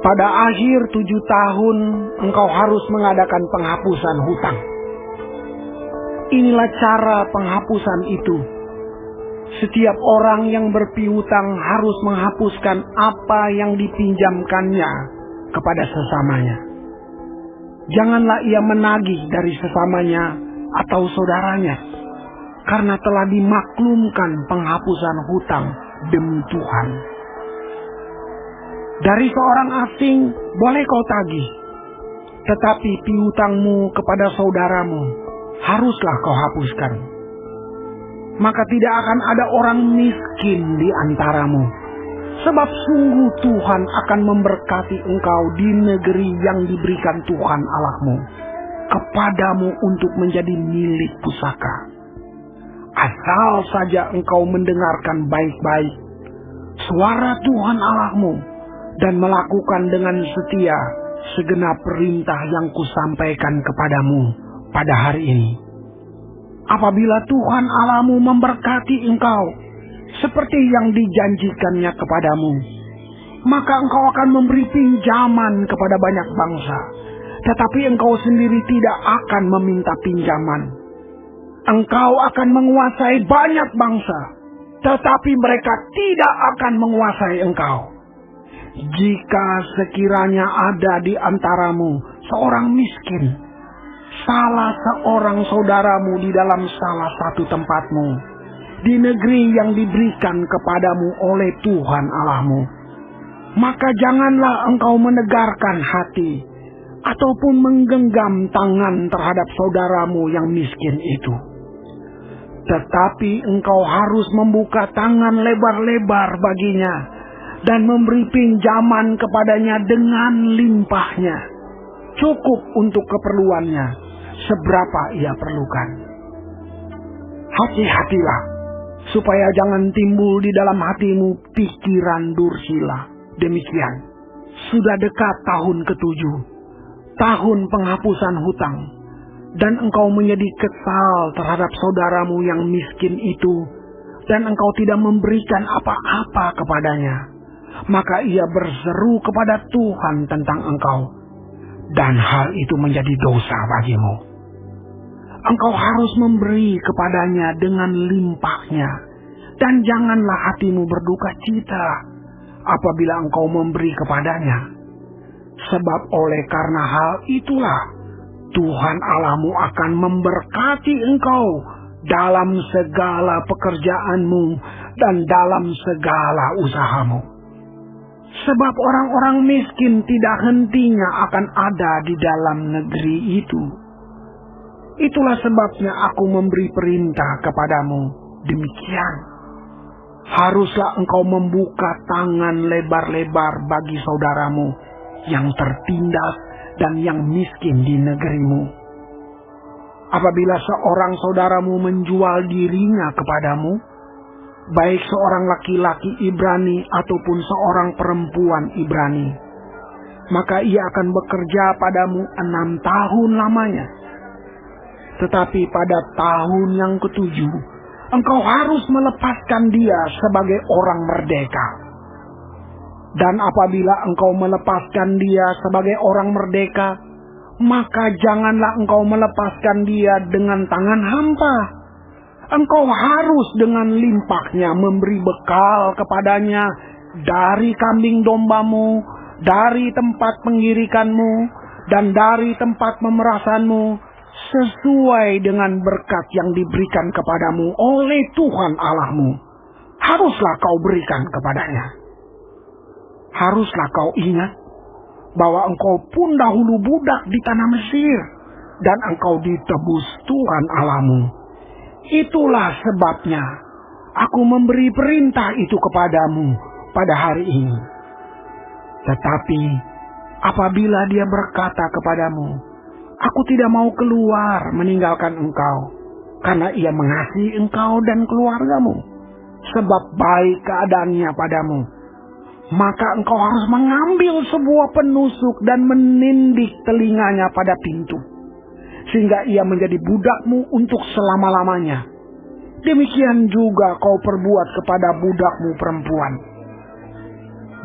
Pada akhir 7 tahun engkau harus mengadakan penghapusan hutang. Inilah cara penghapusan itu. Setiap orang yang berpiutang harus menghapuskan apa yang dipinjamkannya kepada sesamanya. Janganlah ia menagih dari sesamanya atau saudaranya, karena telah dimaklumkan penghapusan hutang demi Tuhan. Dari seorang asing boleh kau tagih, tetapi piutangmu kepada saudaramu haruslah kau hapuskan. Maka tidak akan ada orang miskin di antaramu, sebab sungguh Tuhan akan memberkati engkau di negeri yang diberikan Tuhan Allahmu kepadamu untuk menjadi milik pusaka. Asal saja engkau mendengarkan baik-baik suara Tuhan Allahmu dan melakukan dengan setia segenap perintah yang kusampaikan kepadamu pada hari ini. Apabila Tuhan Allahmu memberkati engkau seperti yang dijanjikannya kepadamu, maka engkau akan memberi pinjaman kepada banyak bangsa, tetapi engkau sendiri tidak akan meminta pinjaman. Engkau akan menguasai banyak bangsa, tetapi mereka tidak akan menguasai engkau. Jika sekiranya ada di antaramu seorang miskin, salah seorang saudaramu di dalam salah satu tempatmu, di negeri yang diberikan kepadamu oleh Tuhan Allahmu, maka janganlah engkau menegarkan hati ataupun menggenggam tangan terhadap saudaramu yang miskin itu. Tetapi engkau harus membuka tangan lebar-lebar baginya dan memberi pinjaman kepadanya dengan limpahnya, cukup untuk keperluannya seberapa ia perlukan. Hati-hatilah supaya jangan timbul di dalam hatimu pikiran dursila. Demikian, sudah dekat tahun ke-7, tahun penghapusan hutang, dan engkau menjadi kesal terhadap saudaramu yang miskin itu, dan engkau tidak memberikan apa-apa kepadanya, maka ia berseru kepada Tuhan tentang engkau, dan hal itu menjadi dosa bagimu. Engkau harus memberi kepadanya dengan limpahnya, dan janganlah hatimu berduka cita apabila engkau memberi kepadanya. Sebab oleh karena hal itulah Tuhan Allahmu akan memberkati engkau dalam segala pekerjaanmu dan dalam segala usahamu. Sebab orang-orang miskin tidak hentinya akan ada di dalam negeri itu. Itulah sebabnya aku memberi perintah kepadamu demikian. Haruslah engkau membuka tangan lebar-lebar bagi saudaramu yang tertindas dan yang miskin di negerimu. Apabila seorang saudaramu menjual dirinya kepadamu, baik seorang laki-laki Ibrani ataupun seorang perempuan Ibrani, maka ia akan bekerja padamu 6 tahun lamanya. Tetapi pada tahun yang ke-7, engkau harus melepaskan dia sebagai orang merdeka. Dan apabila engkau melepaskan dia sebagai orang merdeka, maka janganlah engkau melepaskan dia dengan tangan hampa. Engkau harus dengan limpahnya memberi bekal kepadanya dari kambing dombamu, dari tempat penggirikanmu, dan dari tempat pemerasanmu, sesuai dengan berkat yang diberikan kepadamu oleh Tuhan Allahmu. Haruslah kau berikan kepadanya. Haruslah kau ingat bahwa engkau pun dahulu budak di tanah Mesir, dan engkau ditebus Tuhan Allahmu. Itulah sebabnya aku memberi perintah itu kepadamu pada hari ini. Tetapi apabila dia berkata kepadamu, aku tidak mau keluar meninggalkan engkau, karena ia mengasihi engkau dan keluargamu, sebab baik keadaannya padamu, maka engkau harus mengambil sebuah penusuk dan menindik telinganya pada pintu, sehingga ia menjadi budakmu untuk selama-lamanya. Demikian juga kau perbuat kepada budakmu perempuan.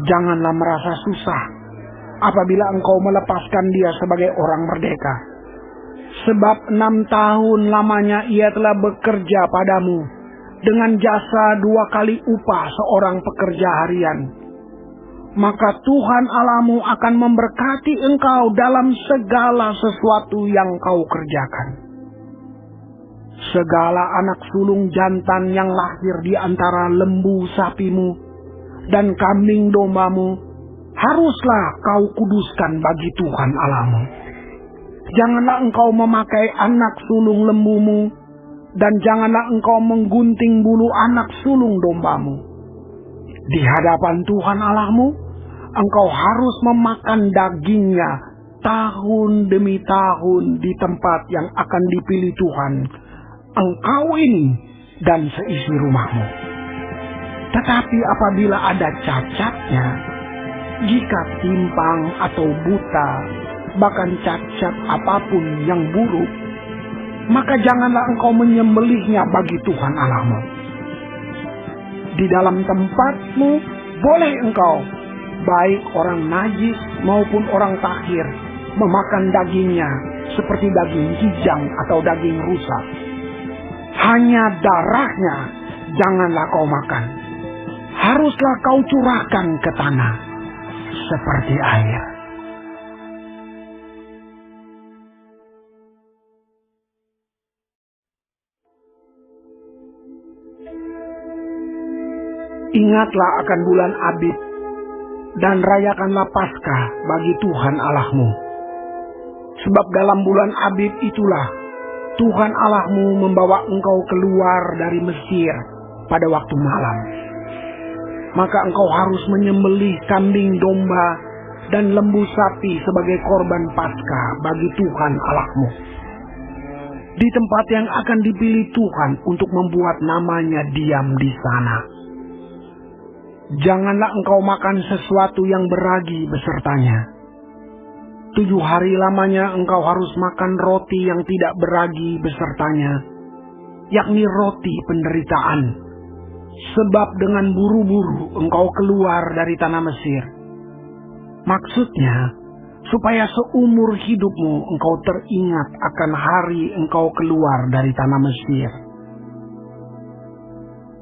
Janganlah merasa susah apabila engkau melepaskan dia sebagai orang merdeka. Sebab 6 tahun lamanya ia telah bekerja padamu dengan jasa 2 kali upah seorang pekerja harian. Maka Tuhan Allahmu akan memberkati engkau dalam segala sesuatu yang kau kerjakan. Segala anak sulung jantan yang lahir di antara lembu sapimu dan kambing dombamu haruslah kau kuduskan bagi Tuhan Allahmu. Janganlah engkau memakai anak sulung lembumu, dan janganlah engkau menggunting bulu anak sulung dombamu. Di hadapan Tuhan Allahmu, engkau harus memakan dagingnya tahun demi tahun di tempat yang akan dipilih Tuhan, engkau ini dan seisi rumahmu. Tetapi apabila ada cacatnya, jika timpang atau buta, bahkan cacat apapun yang buruk, maka janganlah engkau menyembelihnya bagi Tuhan Allahmu. Di dalam tempatmu boleh engkau, baik orang najis maupun orang tahir, memakan dagingnya seperti daging kijang atau daging rusa. Hanya darahnya janganlah kau makan. Haruslah kau curahkan ke tanah seperti air. Ingatlah akan bulan Abib dan rayakanlah Paskah bagi Tuhan Allahmu. Sebab dalam bulan Abib itulah Tuhan Allahmu membawa engkau keluar dari Mesir pada waktu malam. Maka engkau harus menyembelih kambing domba dan lembu sapi sebagai korban Paskah bagi Tuhan Allahmu. Di tempat yang akan dipilih Tuhan untuk membuat namanya diam di sana. Janganlah engkau makan sesuatu yang beragi besertanya. 7 hari lamanya engkau harus makan roti yang tidak beragi besertanya, yakni roti penderitaan. Sebab dengan buru-buru engkau keluar dari tanah Mesir. Maksudnya, supaya seumur hidupmu engkau teringat akan hari engkau keluar dari tanah Mesir.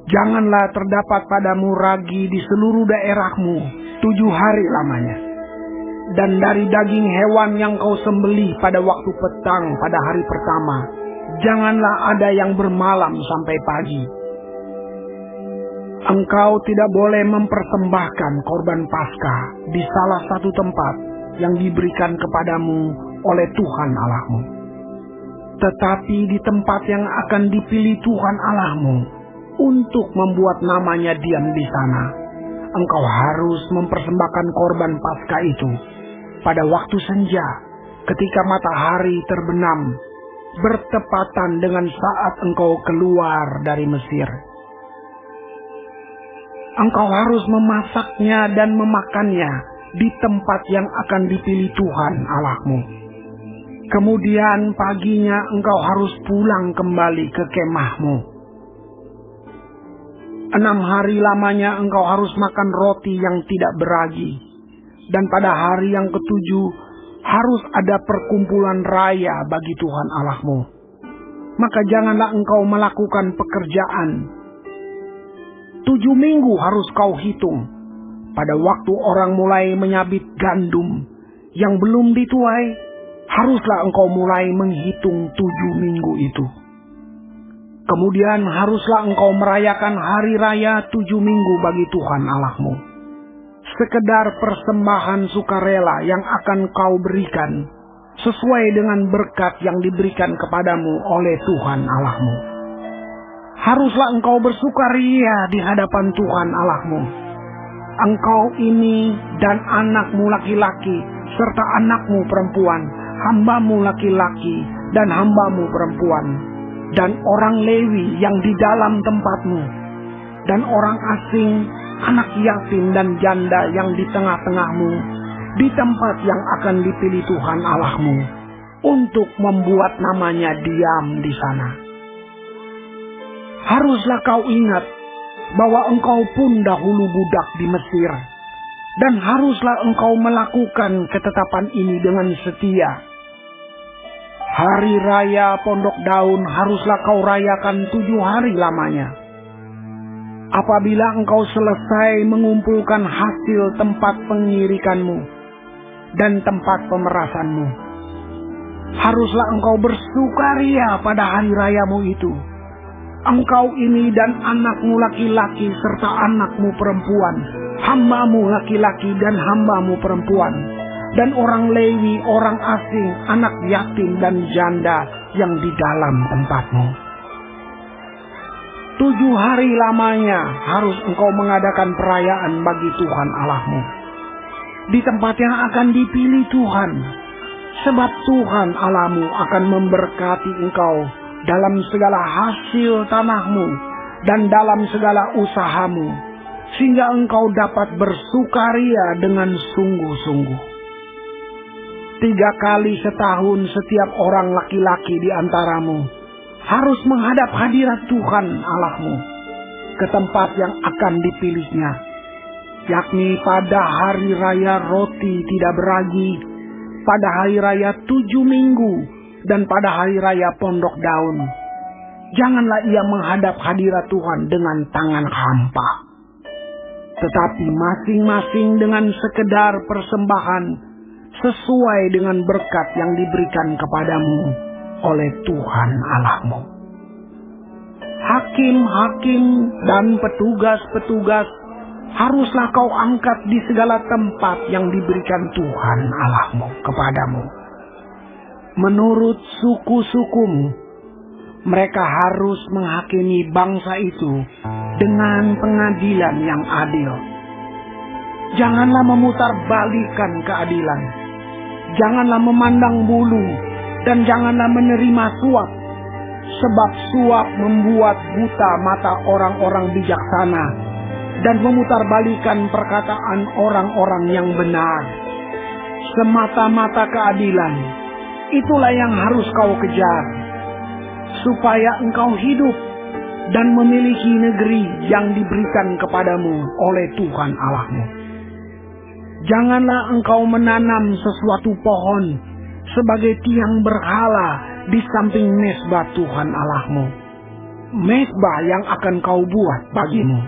Janganlah terdapat padamu ragi di seluruh daerahmu 7 hari lamanya. Dan dari daging hewan yang kau sembelih pada waktu petang pada hari pertama, janganlah ada yang bermalam sampai pagi. Engkau tidak boleh mempersembahkan korban Paskah di salah satu tempat yang diberikan kepadamu oleh Tuhan Allahmu. Tetapi di tempat yang akan dipilih Tuhan Allahmu untuk membuat namanya diam di sana, engkau harus mempersembahkan korban Paskah itu pada waktu senja ketika matahari terbenam, bertepatan dengan saat engkau keluar dari Mesir. Engkau harus memasaknya dan memakannya di tempat yang akan dipilih Tuhan Allahmu. Kemudian paginya engkau harus pulang kembali ke kemahmu. 6 hari lamanya engkau harus makan roti yang tidak beragi. Dan pada hari yang ke-7 harus ada perkumpulan raya bagi Tuhan Allahmu. Maka janganlah engkau melakukan pekerjaan. 7 minggu harus kau hitung. Pada waktu orang mulai menyabit gandum yang belum dituai, haruslah engkau mulai menghitung 7 minggu itu. Kemudian haruslah engkau merayakan hari raya 7 minggu bagi Tuhan Allahmu. Sekedar persembahan sukarela yang akan kau berikan, sesuai dengan berkat yang diberikan kepadamu oleh Tuhan Allahmu. Haruslah engkau bersukaria di hadapan Tuhan Allahmu. Engkau ini dan anakmu laki-laki, serta anakmu perempuan, hambamu laki-laki dan hambamu perempuan, dan orang Lewi yang di dalam tempatmu, dan orang asing, anak yatim dan janda yang di tengah-tengahmu, di tempat yang akan dipilih Tuhan Allahmu, untuk membuat namanya diam di sana. Haruslah kau ingat bahwa engkau pun dahulu budak di Mesir, dan haruslah engkau melakukan ketetapan ini dengan setia. Hari raya Pondok Daun haruslah kau rayakan 7 hari lamanya. Apabila engkau selesai mengumpulkan hasil tempat pengirikanmu dan tempat pemerasanmu, haruslah engkau bersukaria pada hari rayamu itu. Engkau ini dan anakmu laki-laki serta anakmu perempuan, hambamu laki-laki dan hambamu perempuan, dan orang Lewi, orang asing, anak yatim dan janda yang di dalam tempatmu. 7 hari lamanya harus engkau mengadakan perayaan bagi Tuhan Allahmu di tempat yang akan dipilih Tuhan, sebab Tuhan Allahmu akan memberkati engkau dalam segala hasil tanahmu dan dalam segala usahamu, sehingga engkau dapat bersukaria dengan sungguh-sungguh. 3 kali setahun setiap orang laki-laki di antaramu harus menghadap hadirat Tuhan Allahmu ke tempat yang akan dipilihnya, yakni pada hari raya roti tidak beragi, pada hari raya 7 minggu, dan pada hari raya Pondok Daun. Janganlah ia menghadap hadirat Tuhan dengan tangan hampa, tetapi masing-masing dengan sekedar persembahan sesuai dengan berkat yang diberikan kepadamu oleh Tuhan Allahmu. Hakim-hakim dan petugas-petugas haruslah kau angkat di segala tempat yang diberikan Tuhan Allahmu kepadamu. Menurut suku-sukumu, mereka harus menghakimi bangsa itu dengan pengadilan yang adil. Janganlah memutarbalikkan keadilan. Janganlah memandang bulu dan janganlah menerima suap, sebab suap membuat buta mata orang-orang bijaksana dan memutarbalikkan perkataan orang-orang yang benar. Semata-mata keadilan, itulah yang harus kau kejar, supaya engkau hidup dan memiliki negeri yang diberikan kepadamu oleh Tuhan Allahmu. Janganlah engkau menanam sesuatu pohon sebagai tiang berhala di samping mezbah Tuhan Allahmu, mezbah yang akan kau buat bagimu.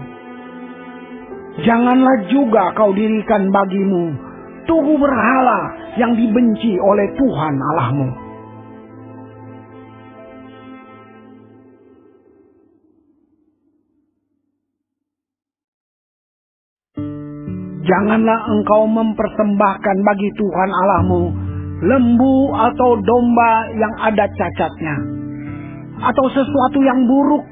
Janganlah juga kau dirikan bagimu tugu berhala yang dibenci oleh Tuhan Allahmu. Janganlah engkau mempersembahkan bagi Tuhan Allahmu lembu atau domba yang ada cacatnya, atau sesuatu yang buruk,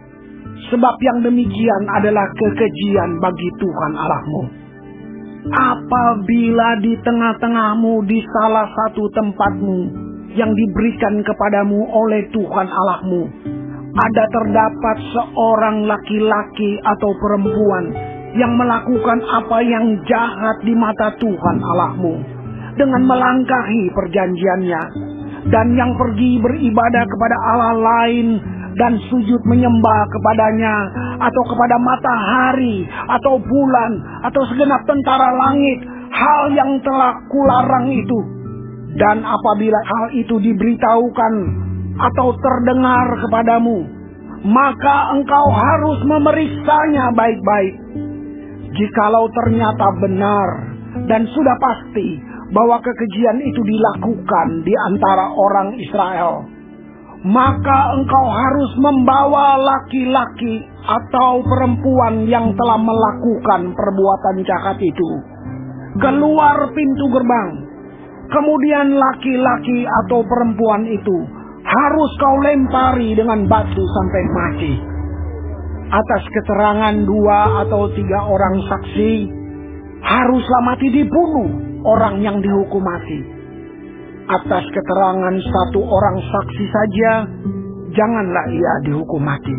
sebab yang demikian adalah kekejian bagi Tuhan Allahmu. Apabila di tengah-tengahmu di salah satu tempatmu yang diberikan kepadamu oleh Tuhan Allahmu ada terdapat seorang laki-laki atau perempuan yang melakukan apa yang jahat di mata Tuhan Allahmu dengan melangkahi perjanjiannya, dan yang pergi beribadah kepada Allah lain dan sujud menyembah kepadanya, atau kepada matahari atau bulan atau segenap tentara langit, hal yang telah kularang itu. Dan apabila hal itu diberitahukan atau terdengar kepadamu, maka engkau harus memeriksanya baik-baik. Jikalau ternyata benar dan sudah pasti bahwa kekejian itu dilakukan di antara orang Israel, maka engkau harus membawa laki-laki atau perempuan yang telah melakukan perbuatan jahat itu keluar pintu gerbang. Kemudian laki-laki atau perempuan itu harus kau lempari dengan batu sampai mati. Atas keterangan 2 atau 3 orang saksi, haruslah mati dibunuh orang yang dihukum mati. Atas keterangan 1 orang saksi saja, janganlah ia dihukum mati.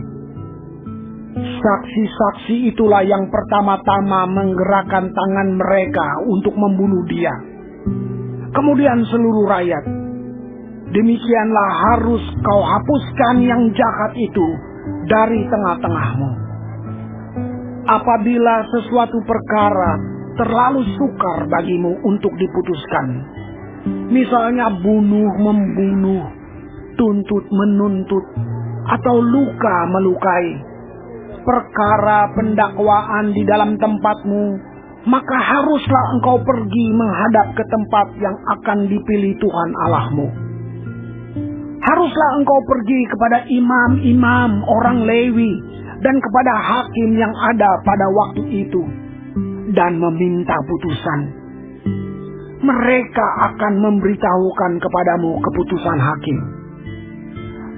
Saksi-saksi itulah yang pertama-tama menggerakkan tangan mereka untuk membunuh dia. Kemudian seluruh rakyat. Demikianlah harus kau hapuskan yang jahat itu dari tengah-tengahmu. Apabila sesuatu perkara terlalu sukar bagimu untuk diputuskan. Misalnya bunuh-membunuh, tuntut-menuntut, atau luka melukai. Perkara pendakwaan di dalam tempatmu, maka haruslah engkau pergi menghadap ke tempat yang akan dipilih Tuhan Allahmu. Haruslah engkau pergi kepada imam-imam orang Lewi dan kepada hakim yang ada pada waktu itu dan meminta putusan. Mereka akan memberitahukan kepadamu keputusan hakim.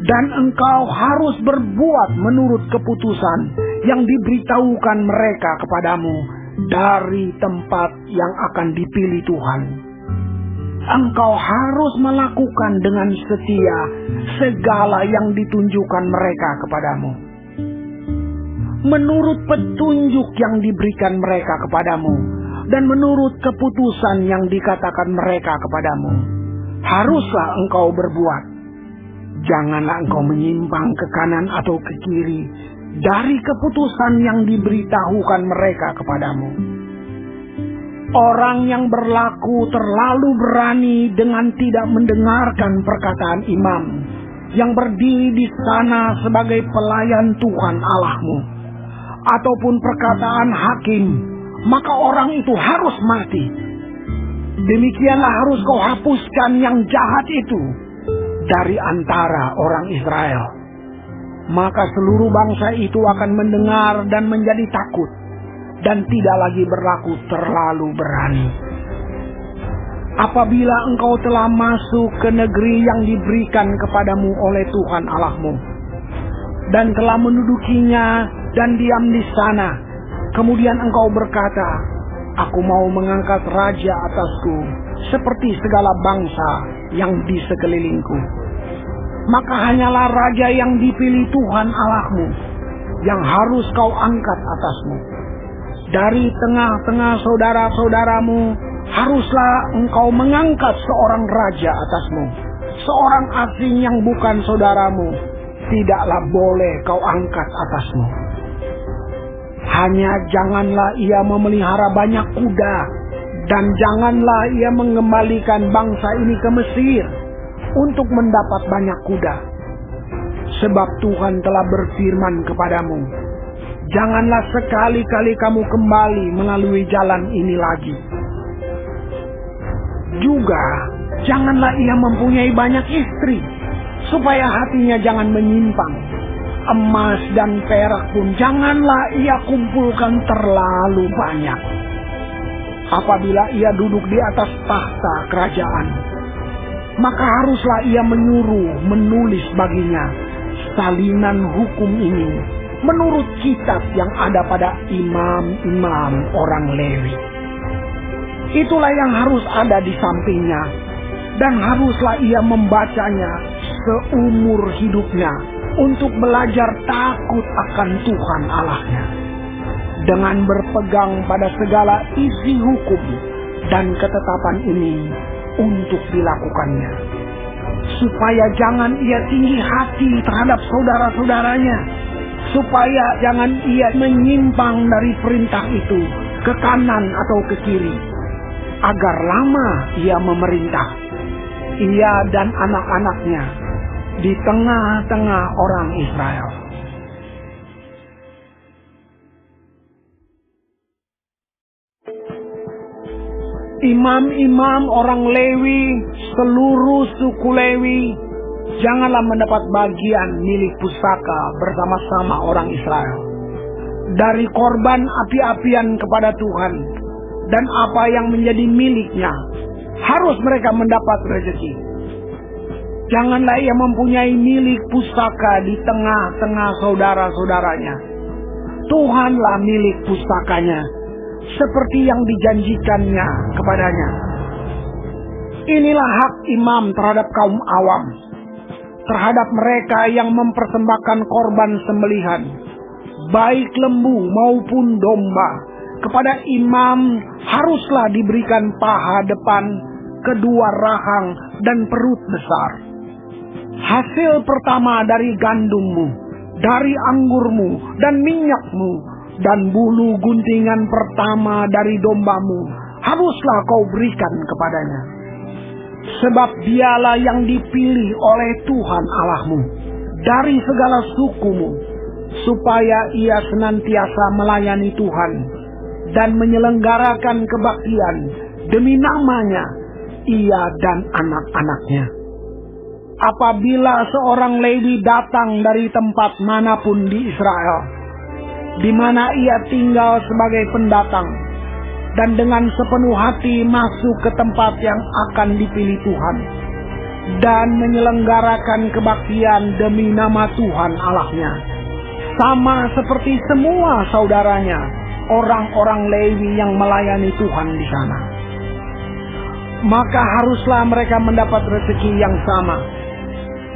Dan engkau harus berbuat menurut keputusan yang diberitahukan mereka kepadamu dari tempat yang akan dipilih Tuhan. Engkau harus melakukan dengan setia segala yang ditunjukkan mereka kepadamu. Menurut petunjuk yang diberikan mereka kepadamu dan menurut keputusan yang dikatakan mereka kepadamu, haruslah engkau berbuat. Janganlah engkau menyimpang ke kanan atau ke kiri dari keputusan yang diberitahukan mereka kepadamu. Orang yang berlaku terlalu berani dengan tidak mendengarkan perkataan imam yang berdiri di sana sebagai pelayan Tuhan Allahmu, ataupun perkataan hakim, maka orang itu harus mati. Demikianlah harus kau hapuskan yang jahat itu dari antara orang Israel. Maka seluruh bangsa itu akan mendengar dan menjadi takut, dan tidak lagi berlaku terlalu berani. Apabila engkau telah masuk ke negeri yang diberikan kepadamu oleh Tuhan Allahmu, dan telah mendudukinya dan diam di sana, kemudian engkau berkata, aku mau mengangkat raja atasku, seperti segala bangsa yang di sekelilingku. Maka hanyalah raja yang dipilih Tuhan Allahmu yang harus kau angkat atasmu. Dari tengah-tengah saudara-saudaramu haruslah engkau mengangkat seorang raja atasmu. Seorang asing yang bukan saudaramu tidaklah boleh kau angkat atasmu. Hanya janganlah ia memelihara banyak kuda, dan janganlah ia mengembalikan bangsa ini ke Mesir untuk mendapat banyak kuda. Sebab Tuhan telah berfirman kepadamu, janganlah sekali-kali kamu kembali melalui jalan ini lagi. Juga janganlah ia mempunyai banyak istri, supaya hatinya jangan menyimpang. Emas dan perak pun janganlah ia kumpulkan terlalu banyak. Apabila ia duduk di atas tahta kerajaan, maka haruslah ia menulis baginya salinan hukum ini menurut kitab yang ada pada imam-imam orang Lewi. Itulah yang harus ada di sampingnya, dan haruslah ia membacanya seumur hidupnya untuk belajar takut akan Tuhan Allahnya, dengan berpegang pada segala isi hukum dan ketetapan ini untuk dilakukannya, supaya jangan ia tinggi hati terhadap saudara-saudaranya, supaya jangan ia menyimpang dari perintah itu ke kanan atau ke kiri, agar lama ia memerintah, ia dan anak-anaknya di tengah-tengah orang Israel. Imam-imam orang Lewi, seluruh suku Lewi, janganlah mendapat bagian milik pusaka bersama-sama orang Israel dari korban api-apian kepada Tuhan, dan apa yang menjadi miliknya harus mereka mendapat rezeki. Janganlah ia mempunyai milik pusaka di tengah-tengah saudara-saudaranya. Tuhanlah milik pusakanya, seperti yang dijanjikannya kepadanya. Inilah hak imam terhadap kaum awam, terhadap mereka yang mempersembahkan korban sembelihan, baik lembu maupun domba. Kepada imam haruslah diberikan paha depan, kedua rahang, dan perut besar. Hasil pertama dari gandummu, dari anggurmu, dan minyakmu, dan bulu guntingan pertama dari dombamu haruslah kau berikan kepadanya. Sebab dialah yang dipilih oleh Tuhan Allahmu dari segala sukumu, supaya ia senantiasa melayani Tuhan dan menyelenggarakan kebaktian demi namanya, ia dan anak-anaknya. Apabila seorang Lewi datang dari tempat manapun di Israel, di mana ia tinggal sebagai pendatang, dan dengan sepenuh hati masuk ke tempat yang akan dipilih Tuhan, dan menyelenggarakan kebaktian demi nama Tuhan Allahnya, sama seperti semua saudaranya, orang-orang Lewi yang melayani Tuhan di sana, maka haruslah mereka mendapat rezeki yang sama,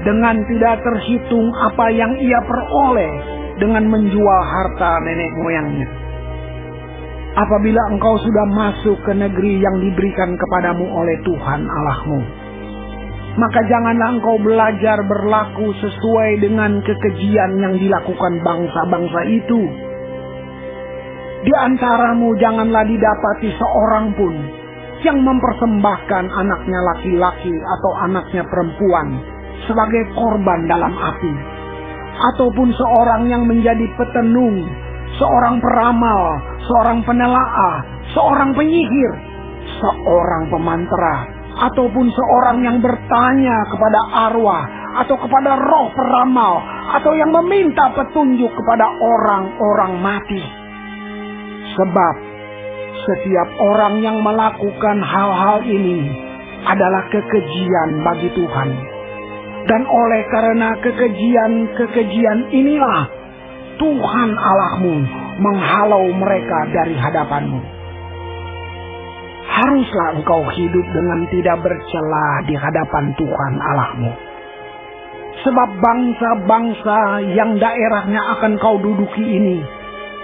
dengan tidak terhitung apa yang ia peroleh dengan menjual harta nenek moyangnya. Apabila engkau sudah masuk ke negeri yang diberikan kepadamu oleh Tuhan Allahmu, maka janganlah engkau belajar berlaku sesuai dengan kekejian yang dilakukan bangsa-bangsa itu. Di antaramu janganlah didapati seorang pun yang mempersembahkan anaknya laki-laki atau anaknya perempuan sebagai korban dalam api, ataupun seorang yang menjadi petenung, seorang peramal, seorang penelaah, seorang penyihir, seorang pemantera, ataupun seorang yang bertanya kepada arwah atau kepada roh peramal, atau yang meminta petunjuk kepada orang-orang mati. Sebab setiap orang yang melakukan hal-hal ini adalah kekejian bagi Tuhan. Dan oleh karena kekejian inilah Tuhan Allahmu menghalau mereka dari hadapanmu. Haruslah engkau hidup dengan tidak bercela di hadapan Tuhan Allahmu. Sebab bangsa-bangsa yang daerahnya akan kau duduki ini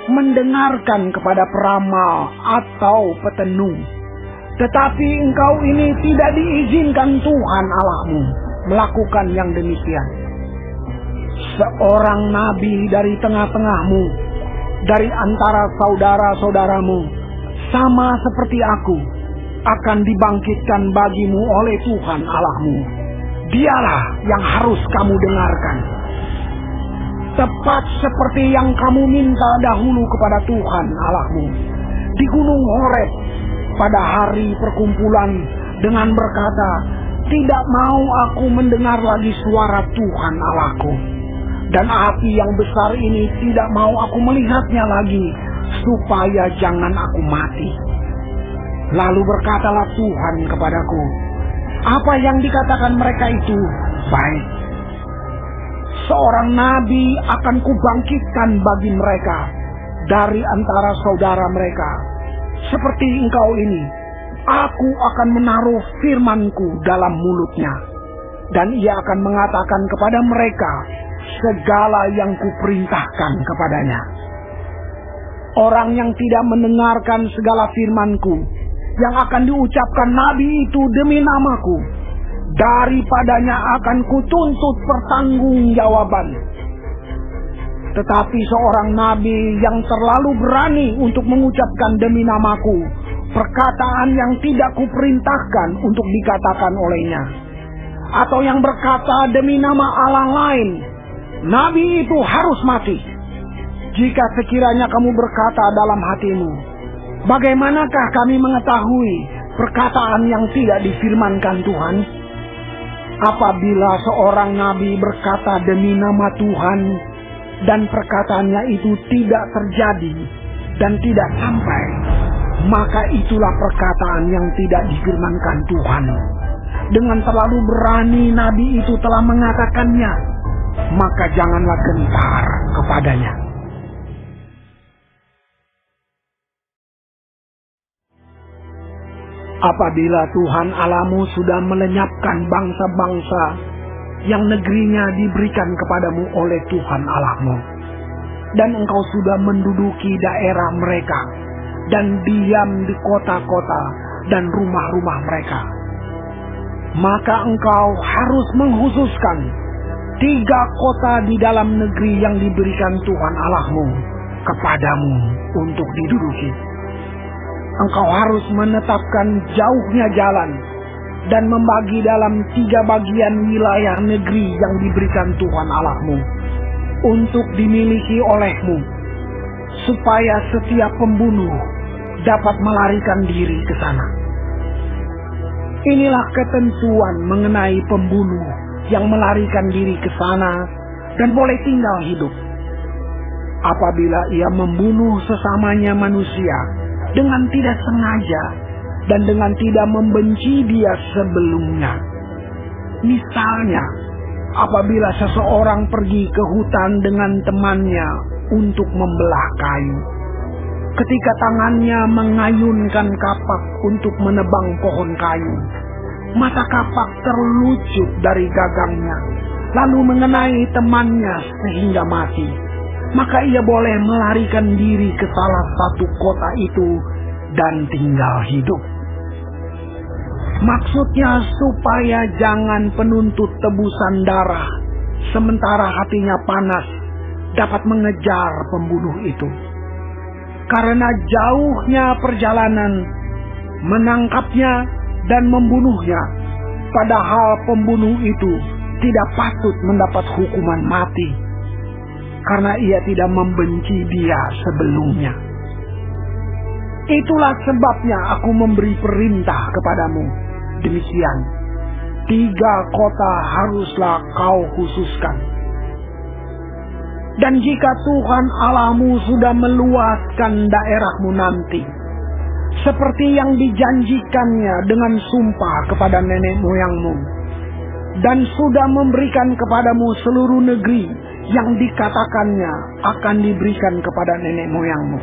mendengarkan kepada peramal atau petenung, tetapi engkau ini tidak diizinkan Tuhan Allahmu melakukan yang demikian. Seorang nabi dari tengah-tengahmu, dari antara saudara-saudaramu, sama seperti aku, akan dibangkitkan bagimu oleh Tuhan Allahmu. Dialah yang harus kamu dengarkan. Tepat seperti yang kamu minta dahulu kepada Tuhan Allahmu di Gunung Horeb pada hari perkumpulan dengan berkata, tidak mau aku mendengar lagi suara Tuhan Allahku, dan api yang besar ini tidak mau aku melihatnya lagi, supaya jangan aku mati. Lalu berkatalah Tuhan kepadaku, apa yang dikatakan mereka itu baik. Seorang nabi akan kubangkitkan bagi mereka dari antara saudara mereka, seperti engkau ini. Aku akan menaruh firmanku dalam mulutnya, dan ia akan mengatakan kepada mereka segala yang kuperintahkan kepadanya. Orang yang tidak mendengarkan segala firmanku yang akan diucapkan nabi itu demi namaku, daripadanya akan kutuntut pertanggungjawaban. Tetapi seorang nabi yang terlalu berani untuk mengucapkan demi namaku perkataan yang tidak kuperintahkan untuk dikatakan olehnya, atau yang berkata demi nama Allah lain, nabi itu harus mati. Jika sekiranya kamu berkata dalam hatimu, bagaimanakah kami mengetahui perkataan yang tidak difirmankan Tuhan? Apabila seorang nabi berkata demi nama Tuhan, dan perkataannya itu tidak terjadi dan tidak sampai, maka itulah perkataan yang tidak difirmankan Tuhan. Dengan terlalu berani nabi itu telah mengatakannya, maka janganlah gentar kepadanya. Apabila Tuhan Allahmu sudah melenyapkan bangsa-bangsa yang negerinya diberikan kepadamu oleh Tuhan Allahmu, dan engkau sudah menduduki daerah mereka, dan diam di kota-kota dan rumah-rumah mereka, maka engkau harus menghususkan 3 kota di dalam negeri yang diberikan Tuhan Allahmu kepadamu untuk diduduki. Engkau harus menetapkan jauhnya jalan dan membagi dalam 3 bagian wilayah negeri yang diberikan Tuhan Allahmu untuk dimiliki olehmu, supaya setiap pembunuh dapat melarikan diri ke sana. Inilah ketentuan mengenai pembunuh yang melarikan diri ke sana dan boleh tinggal hidup. Apabila ia membunuh sesamanya manusia dengan tidak sengaja dan dengan tidak membenci dia sebelumnya. Misalnya, apabila seseorang pergi ke hutan dengan temannya untuk membelah kayu, ketika tangannya mengayunkan kapak untuk menebang pohon kayu, mata kapak terlucut dari gagangnya, lalu mengenai temannya sehingga mati, maka ia boleh melarikan diri ke salah satu kota itu dan tinggal hidup. Maksudnya supaya jangan penuntut tebusan darah sementara hatinya panas dapat mengejar pembunuh itu. Karena jauhnya perjalanan menangkapnya dan membunuhnya, padahal pembunuh itu tidak patut mendapat hukuman mati karena ia tidak membenci dia sebelumnya. Itulah sebabnya aku memberi perintah kepadamu, demikian 3 kota haruslah kau khususkan. Dan jika Tuhan Allahmu sudah meluaskan daerahmu nanti, seperti yang dijanjikannya dengan sumpah kepada nenek moyangmu, dan sudah memberikan kepadamu seluruh negeri yang dikatakannya akan diberikan kepada nenek moyangmu.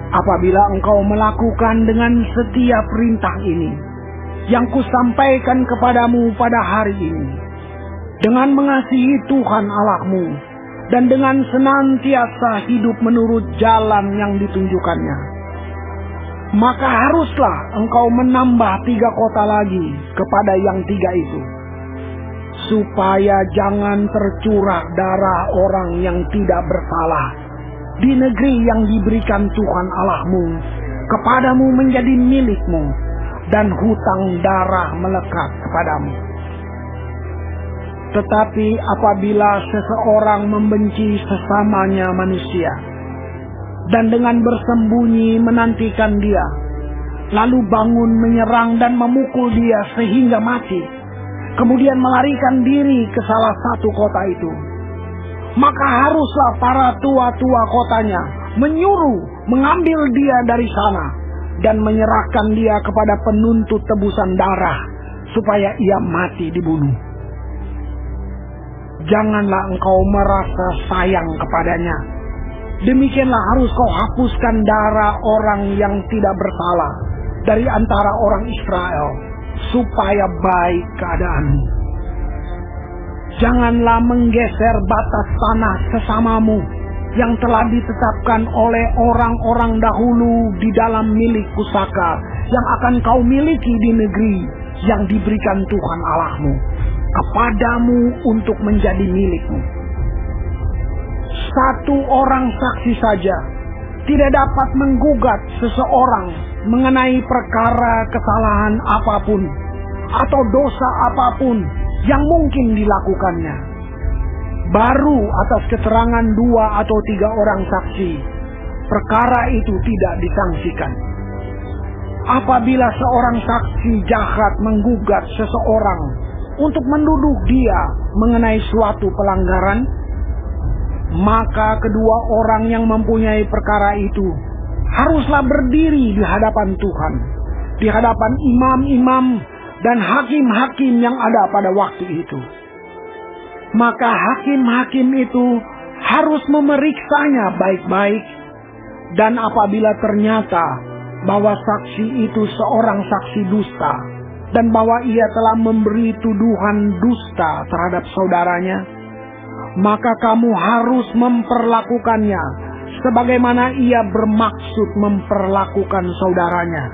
Apabila engkau melakukan dengan setiap perintah ini yang kusampaikan kepadamu pada hari ini, dengan mengasihi Tuhan Allahmu dan dengan senantiasa hidup menurut jalan yang ditunjukkannya, maka haruslah engkau menambah 3 kota lagi kepada yang 3 itu, supaya jangan tercurah darah orang yang tidak bersalah di negeri yang diberikan Tuhan Allahmu kepadamu menjadi milikmu, dan hutang darah melekat kepadamu. Tetapi apabila seseorang membenci sesamanya manusia dan dengan bersembunyi menantikan dia, lalu bangun menyerang dan memukul dia sehingga mati, kemudian melarikan diri ke salah satu kota itu, maka haruslah para tua-tua kotanya menyuruh mengambil dia dari sana dan menyerahkan dia kepada penuntut tebusan darah supaya ia mati dibunuh. Janganlah engkau merasa sayang kepadanya. Demikianlah harus kau hapuskan darah orang yang tidak bersalah dari antara orang Israel, supaya baik keadaanmu. Janganlah menggeser batas tanah sesamamu yang telah ditetapkan oleh orang-orang dahulu di dalam milik pusaka yang akan kau miliki di negeri yang diberikan Tuhan Allahmu kepadamu untuk menjadi milikmu. 1 orang saksi saja tidak dapat menggugat seseorang mengenai perkara kesalahan apapun atau dosa apapun yang mungkin dilakukannya. Baru atas keterangan 2 atau 3 orang saksi, perkara itu tidak disangsikan. Apabila seorang saksi jahat menggugat seseorang untuk menduduh dia mengenai suatu pelanggaran, maka kedua orang yang mempunyai perkara itu haruslah berdiri di hadapan Tuhan, di hadapan imam-imam dan hakim-hakim yang ada pada waktu itu. Maka hakim-hakim itu harus memeriksanya baik-baik, dan apabila ternyata bahwa saksi itu seorang saksi dusta dan bahwa ia telah memberi tuduhan dusta terhadap saudaranya, maka kamu harus memperlakukannya sebagaimana ia bermaksud memperlakukan saudaranya.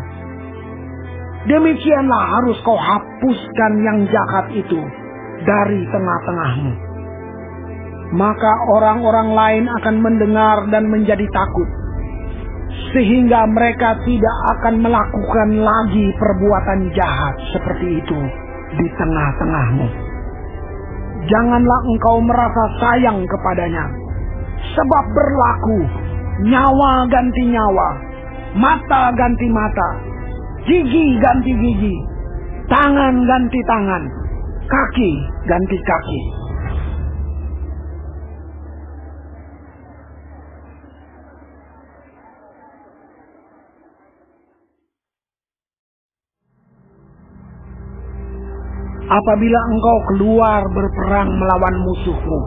Demikianlah harus kau hapuskan yang jahat itu dari tengah-tengahmu. maka orang-orang lain akan mendengar dan menjadi takut, sehingga mereka tidak akan melakukan lagi perbuatan jahat seperti itu di tengah-tengahmu. Janganlah engkau merasa sayang kepadanya, sebab berlaku nyawa ganti nyawa, mata ganti mata, gigi ganti gigi, tangan ganti tangan, kaki ganti kaki. Apabila engkau keluar berperang melawan musuhmu,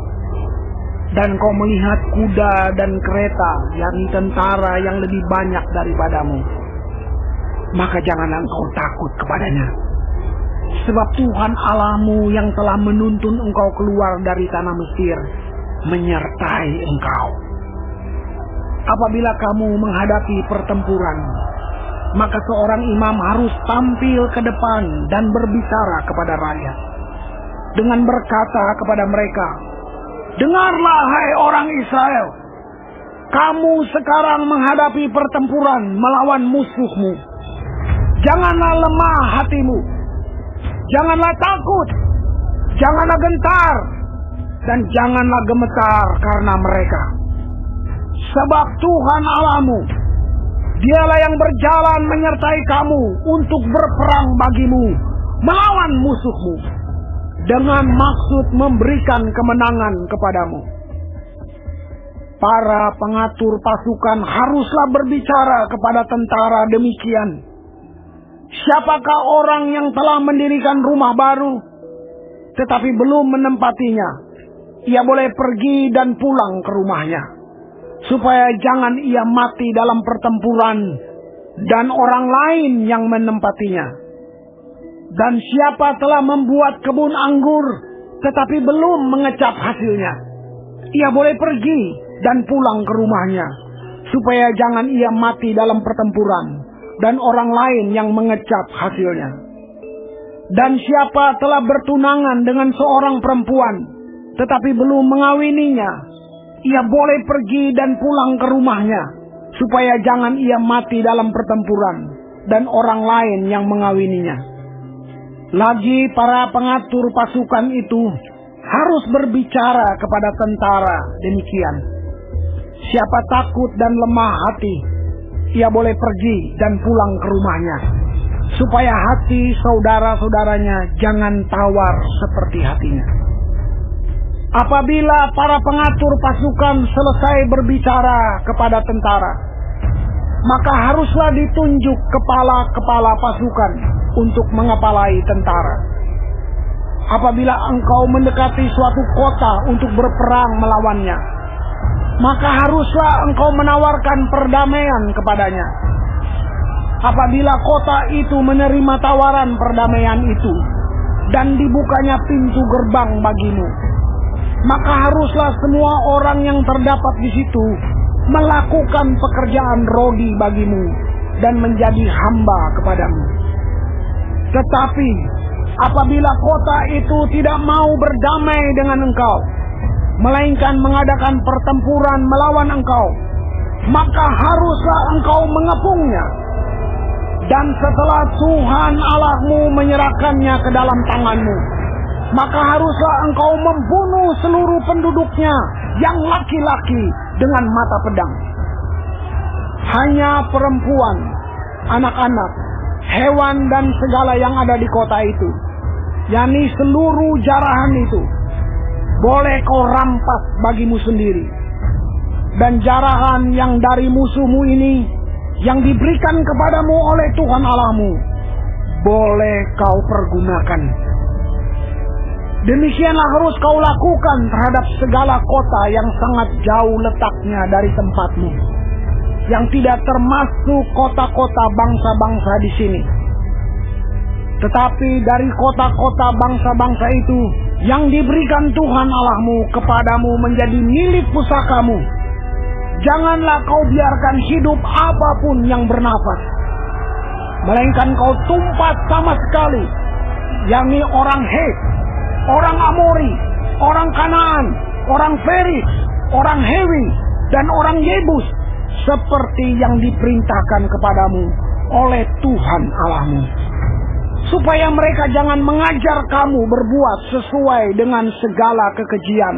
dan kau melihat kuda dan kereta, yakni tentara yang lebih banyak daripadamu, maka janganlah engkau takut kepadanya. Sebab Tuhan Allahmu yang telah menuntun engkau keluar dari tanah Mesir menyertai engkau. Apabila kamu menghadapi pertempuran, maka seorang imam harus tampil ke depan dan berbicara kepada rakyat dengan berkata kepada mereka, "Dengarlah, hai orang Israel, kamu sekarang menghadapi pertempuran melawan musuhmu. Janganlah lemah hatimu, janganlah takut, janganlah gentar, dan janganlah gemetar karena mereka. Sebab Tuhan Allahmu, Dialah yang berjalan menyertai kamu untuk berperang bagimu melawan musuhmu, dengan maksud memberikan kemenangan kepadamu." Para pengatur pasukan haruslah berbicara kepada tentara demikian, "Siapakah orang yang telah mendirikan rumah baru, tetapi belum menempatinya? Ia boleh pergi dan pulang ke rumahnya, supaya jangan ia mati dalam pertempuran dan orang lain yang menempatinya. Dan siapa telah membuat kebun anggur tetapi belum mengecap hasilnya, ia boleh pergi dan pulang ke rumahnya, supaya jangan ia mati dalam pertempuran dan orang lain yang mengecap hasilnya. Dan siapa telah bertunangan dengan seorang perempuan tetapi belum mengawininya, ia boleh pergi dan pulang ke rumahnya, supaya jangan ia mati dalam pertempuran dan orang lain yang mengawininya." Lagi para pengatur pasukan itu harus berbicara kepada tentara demikian, "Siapa takut dan lemah hati, ia boleh pergi dan pulang ke rumahnya, supaya hati saudara-saudaranya jangan tawar seperti hatinya." Apabila para pengatur pasukan selesai berbicara kepada tentara, maka haruslah ditunjuk kepala-kepala pasukan untuk mengepalai tentara. Apabila engkau mendekati suatu kota untuk berperang melawannya, maka haruslah engkau menawarkan perdamaian kepadanya. Apabila kota itu menerima tawaran perdamaian itu dan dibukanya pintu gerbang bagimu, maka haruslah semua orang yang terdapat di situ melakukan pekerjaan rodi bagimu dan menjadi hamba kepadamu. Tetapi apabila kota itu tidak mau berdamai dengan engkau, melainkan mengadakan pertempuran melawan engkau, maka haruslah engkau mengepungnya. Dan setelah Tuhan Allahmu menyerahkannya ke dalam tanganmu, maka haruslah engkau membunuh seluruh penduduknya yang laki-laki dengan mata pedang. Hanya perempuan, anak-anak, hewan dan segala yang ada di kota itu, yakni seluruh jarahan itu, boleh kau rampas bagimu sendiri. Dan jarahan yang dari musuhmu ini, yang diberikan kepadamu oleh Tuhan Allahmu, boleh kau pergunakan. Demikianlah harus kau lakukan terhadap segala kota yang sangat jauh letaknya dari tempatmu, yang tidak termasuk kota-kota bangsa-bangsa di sini. Tetapi dari kota-kota bangsa-bangsa itu yang diberikan Tuhan Allahmu kepadamu menjadi milik pusakamu, janganlah kau biarkan hidup apapun yang bernafas, melainkan kau tumpat sama sekali, yakni orang Het, orang Amori, orang Kanaan, orang Feris, orang Hewi, dan orang Yebus, seperti yang diperintahkan kepadamu oleh Tuhan Allahmu, supaya mereka jangan mengajar kamu berbuat sesuai dengan segala kekejian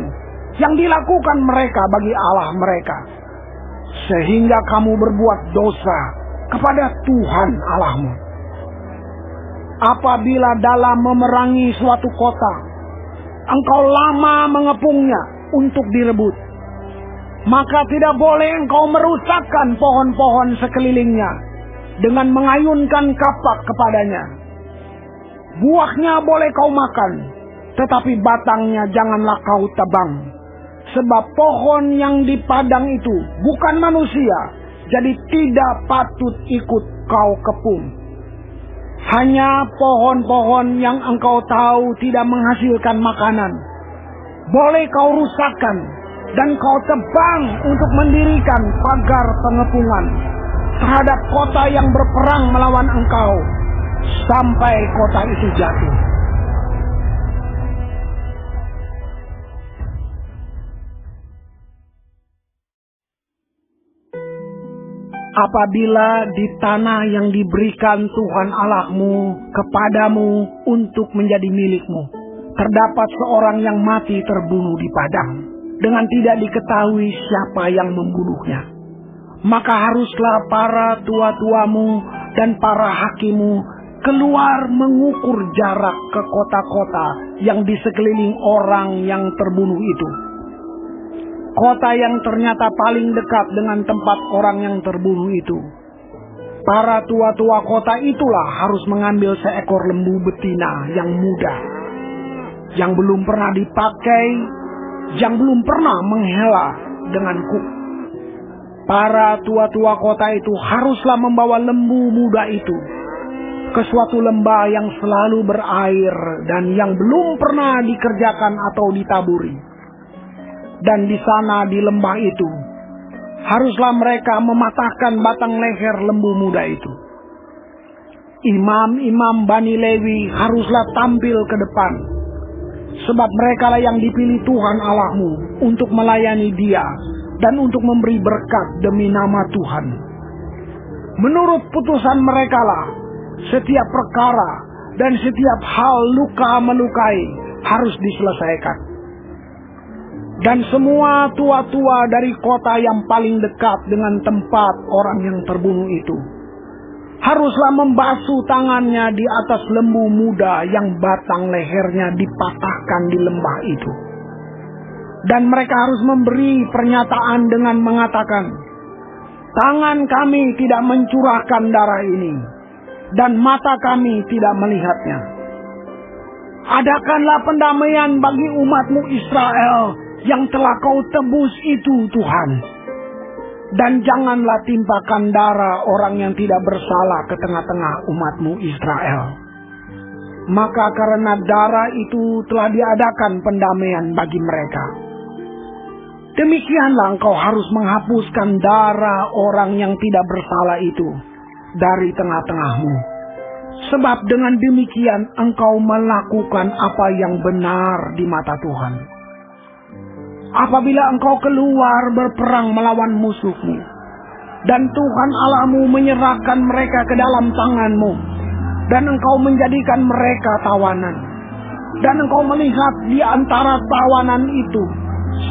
yang dilakukan mereka bagi Allah mereka, sehingga kamu berbuat dosa kepada Tuhan Allahmu. Apabila dalam memerangi suatu kota, engkau lama mengepungnya untuk direbut, maka tidak boleh engkau merusakkan pohon-pohon sekelilingnya dengan mengayunkan kapak kepadanya. Buahnya boleh kau makan, tetapi batangnya janganlah kau tebang. Sebab pohon yang di padang itu bukan manusia, jadi tidak patut ikut kau kepung. Hanya pohon-pohon yang engkau tahu tidak menghasilkan makanan boleh kau rusakkan dan kau tebang untuk mendirikan pagar pengepungan terhadap kota yang berperang melawan engkau sampai kota itu jatuh. Apabila di tanah yang diberikan Tuhan Allahmu kepadamu untuk menjadi milikmu, terdapat seorang yang mati terbunuh di padang, dengan tidak diketahui siapa yang membunuhnya, maka haruslah para tua-tuamu dan para hakimu keluar mengukur jarak ke kota-kota yang di sekeliling orang yang terbunuh itu. Kota yang ternyata paling dekat dengan tempat orang yang terbunuh itu. Para tua-tua kota itulah harus mengambil seekor lembu betina yang muda, yang belum pernah dipakai, yang belum pernah menghela dengan kuk. Para tua-tua kota itu haruslah membawa lembu muda itu ke suatu lembah yang selalu berair dan yang belum pernah dikerjakan atau ditaburi. Dan di sana di lembah itu haruslah mereka mematahkan batang leher lembu muda itu. Imam-imam Bani Lewi haruslah tampil ke depan, sebab mereka lah yang dipilih Tuhan Allahmu untuk melayani Dia dan untuk memberi berkat demi nama Tuhan. Menurut putusan mereka lah setiap perkara dan setiap hal luka melukai harus diselesaikan. Dan semua tua-tua dari kota yang paling dekat dengan tempat orang yang terbunuh itu haruslah membasuh tangannya di atas lembu muda yang batang lehernya dipatahkan di lembah itu. Dan mereka harus memberi pernyataan dengan mengatakan, tangan kami tidak mencurahkan darah ini, dan mata kami tidak melihatnya. Adakanlah pendamaian bagi umatmu Israel yang telah kau tebus itu, Tuhan. Dan janganlah timpakan darah orang yang tidak bersalah ke tengah-tengah umatmu Israel. Maka karena darah itu telah diadakan pendamaian bagi mereka. Demikianlah engkau harus menghapuskan darah orang yang tidak bersalah itu dari tengah-tengahmu. Sebab dengan demikian engkau melakukan apa yang benar di mata Tuhan. Apabila engkau keluar berperang melawan musuhmu, dan Tuhan Allahmu menyerahkan mereka ke dalam tanganmu, dan engkau menjadikan mereka tawanan, dan engkau melihat di antara tawanan itu